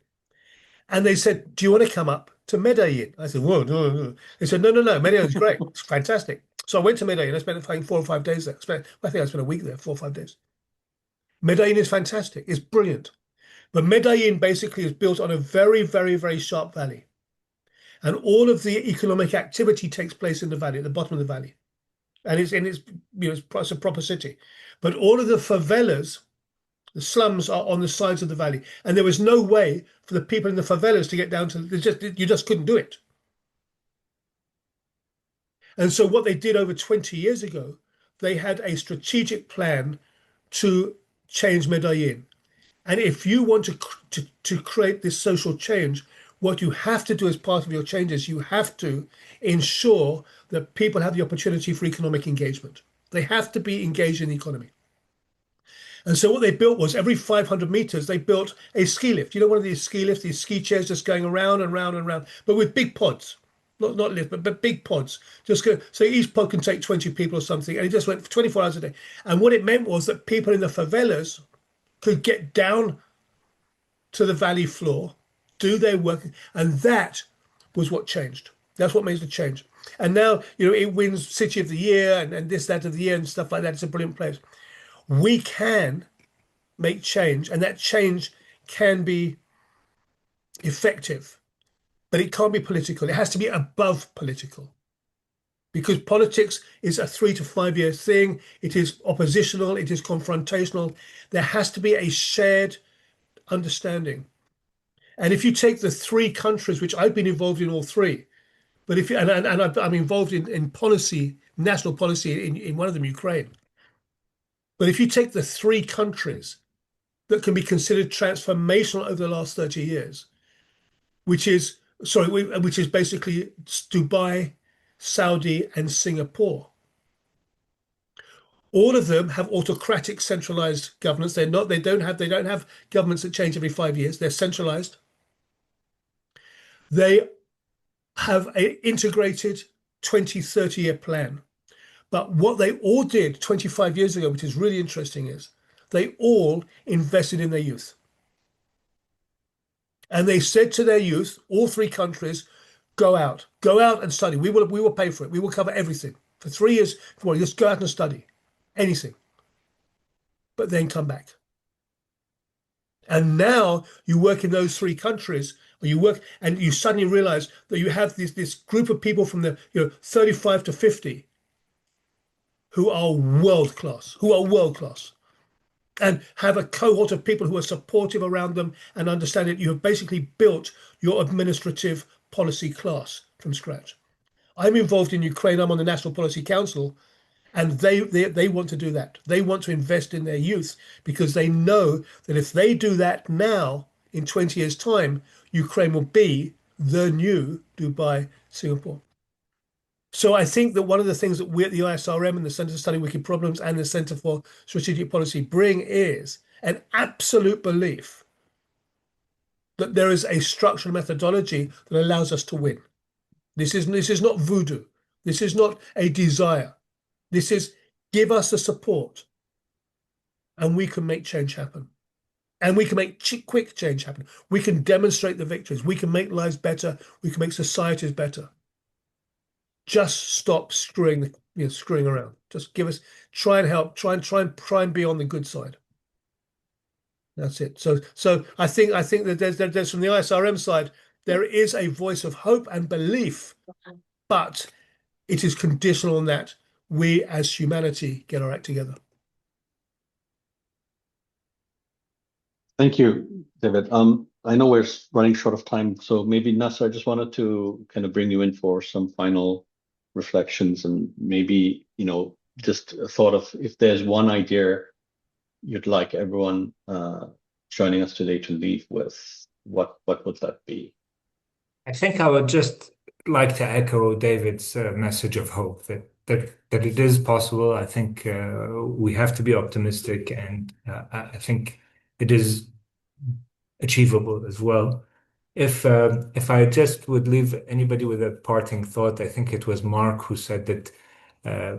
And they said, "Do you want to come up to Medellin?" I said, "Whoa, no, no." They said, "No, no, no, Medellin's great. It's fantastic." So I went to Medellin. I spent 4 or 5 days there. I think I spent a week there, 4 or 5 days. Medellin is fantastic. It's brilliant. But Medellin basically is built on a very, very, very sharp valley. And all of the economic activity takes place in the valley, at the bottom of the valley. And it's a proper city. But all of the favelas, the slums, are on the sides of the valley. And there was no way for the people in the favelas to get down to, you just couldn't do it. And so what they did over 20 years ago, they had a strategic plan to change Medellin. And if you want to create this social change, what you have to do as part of your changes, you have to ensure that people have the opportunity for economic engagement. They have to be engaged in the economy. And so what they built was every 500 meters, they built a ski lift. You know, one of these ski lifts, these ski chairs just going around and round and round, but with big pods. Not lift, but big pods. So each pod can take 20 people or something. And it just went for 24 hours a day. And what it meant was that people in the favelas could get down to the valley floor, do their work. And that was what changed. That's what made the change. And now, it wins City of the Year and this, that of the year and stuff like that. It's a brilliant place. We can make change, and that change can be effective, but it can't be political. It has to be above political, because politics is a 3 to 5 year thing. It is oppositional. It is confrontational. There has to be a shared understanding. And if you take the 3 countries, which I've been involved in all 3, but if you, and I'm involved in policy, national policy in one of them, Ukraine. But if you take the 3 countries that can be considered transformational over the last 30 years, which is basically Dubai, Saudi, and Singapore. All of them have autocratic, centralized governance. They don't have governments that change every 5 years. They're centralized. They have an integrated 20, 30-year plan. But what they all did 25 years ago, which is really interesting, is they all invested in their youth. And they said to their youth, all 3 countries, go out and study. We will pay for it. We will cover everything. For 3 years, just go out and study anything. But then come back. And now you work in those 3 countries, or you work and you suddenly realize that you have this group of people from the 35 to 50 who are world class. and have a cohort of people who are supportive around them and understand that you have basically built your administrative policy class from scratch. I'm involved in Ukraine. I'm on the National Policy Council, and they want to do that. They want to invest in their youth because they know that if they do that now, in 20 years' time, Ukraine will be the new Dubai, Singapore. So I think that one of the things that we at the ISRM and the Centre to Study Wicked Problems and the Centre for Strategic Policy bring is an absolute belief that there is a structural methodology that allows us to win. This is not voodoo. This is not a desire. This is give us the support and we can make change happen. And we can make quick change happen. We can demonstrate the victories. We can make lives better. We can make societies better. Just stop screwing around. Just try and help, try and be on the good side. That's it. So I think that there's from the ISRM side, there is a voice of hope and belief, but it is conditional on that we as humanity get our act together. Thank you, David. I know we're running short of time, so maybe Nasser, I just wanted to kind of bring you in for some final reflections and maybe, just a thought of if there's one idea you'd like everyone joining us today to leave with, what would that be? I think I would just like to echo David's message of hope that it is possible. I think we have to be optimistic, and I think it is achievable as well. If I just would leave anybody with a parting thought, I think it was Marc who said that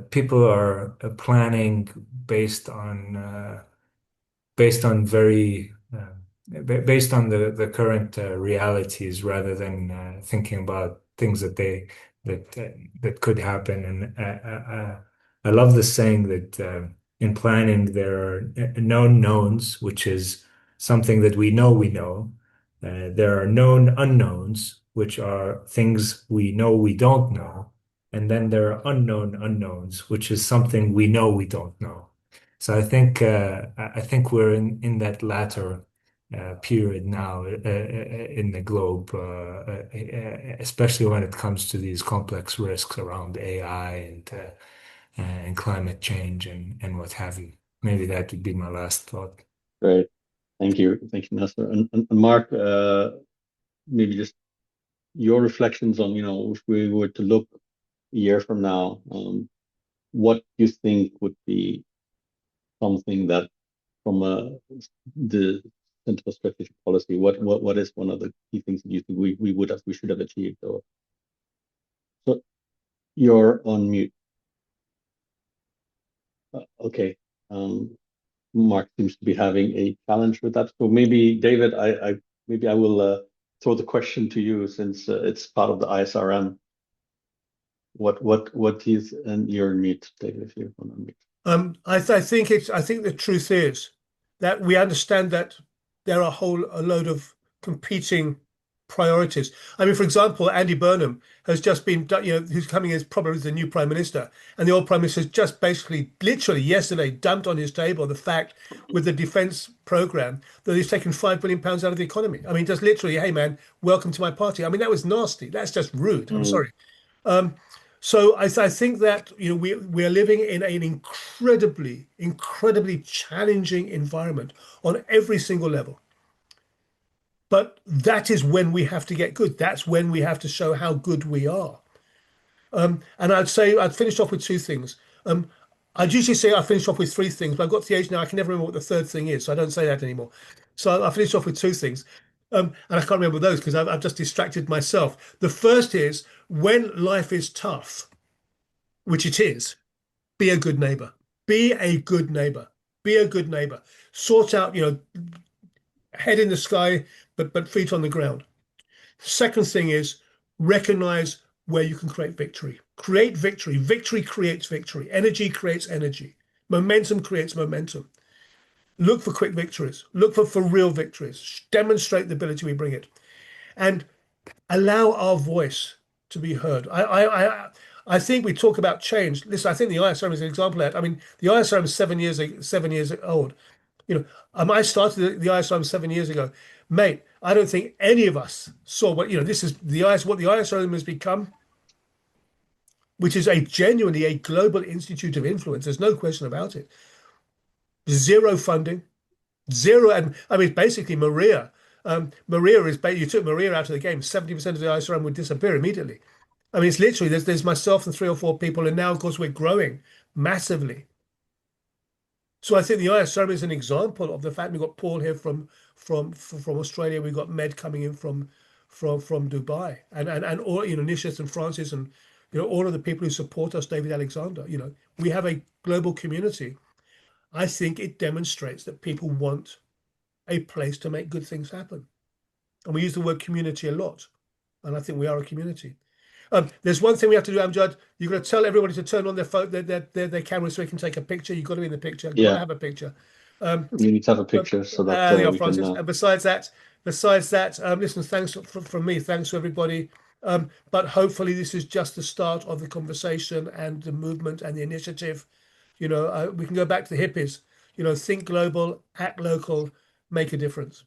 people are planning based on the current realities rather than thinking about things that could happen. And I love the saying that in planning there are known knowns, which is something that we know we know. There are known unknowns, which are things we know we don't know. And then there are unknown unknowns, which is something we know we don't know. So I think we're in that latter period now in the globe, especially when it comes to these complex risks around AI and climate change and what have you. Maybe that would be my last thought. Great. Thank you, Nasser. And Marc, maybe just your reflections on, if we were to look a year from now, what do you think would be something that from the Center for Strategic Policy, what is one of the key things that you think we should have achieved? Or so you're on mute. Okay. Marc seems to be having a challenge with that. So maybe David, I will throw the question to you since it's part of the ISRM. What is, and you're on mute, David, if you want to unmute. I think the truth is that we understand that there are a load of competing priorities. I mean, for example, Andy Burnham has just been, who's coming as probably the new Prime Minister, and the old Prime Minister has just basically, literally yesterday, dumped on his table the fact with the defence programme that he's taken £5 billion out of the economy. I mean, just literally, hey man, welcome to my party. I mean, that was nasty. That's just rude. I'm sorry. So I think that we are living in an incredibly challenging environment on every single level. But that is when we have to get good. That's when we have to show how good we are. And I'd finish off with two things. I'd usually say I finish off with three things, but I've got to the age now I can never remember what the third thing is, so I don't say that anymore. So I finish off with two things. And I can't remember those because I've just distracted myself. The first is when life is tough, which it is, be a good neighbor. Be a good neighbor. Be a good neighbor. Sort out, head in the sky, but feet on the ground. Second thing is recognize where you can create victory. Create victory. Victory creates victory. Energy creates energy. Momentum creates momentum. Look for quick victories. Look for real victories. Demonstrate the ability we bring it. And allow our voice to be heard. I think we talk about change. Listen, I think the ISRM is an example of that. I mean, the ISRM is 7 years old. I started the ISRM 7 years ago, mate. I don't think any of us saw what this is what the ISRM has become, which is genuinely a global institute of influence. There's no question about it. Zero funding, zero, and I mean basically Maria. Maria you took Maria out of the game, 70% of the ISRM would disappear immediately. I mean, it's literally there's myself and 3 or 4 people, and now of course we're growing massively. So I think the ISRM is an example of the fact we've got Paul here from Australia, we've got Med coming in from Dubai, and all Nishis and Francis, and all of the people who support us, David Alexander. We have a global community. I think it demonstrates that people want a place to make good things happen, and we use the word community a lot, and I think we are a community. There's one thing we have to do, Amjad. You've got to tell everybody to turn on their phone, their camera, so we can take a picture. You've got to be in the picture. You've got to have a picture. We need to have a picture so that there you are, we Francis. can. And besides that, listen. Thanks from me. Thanks to everybody. But hopefully, this is just the start of the conversation and the movement and the initiative. We can go back to the hippies. Think global, act local, make a difference.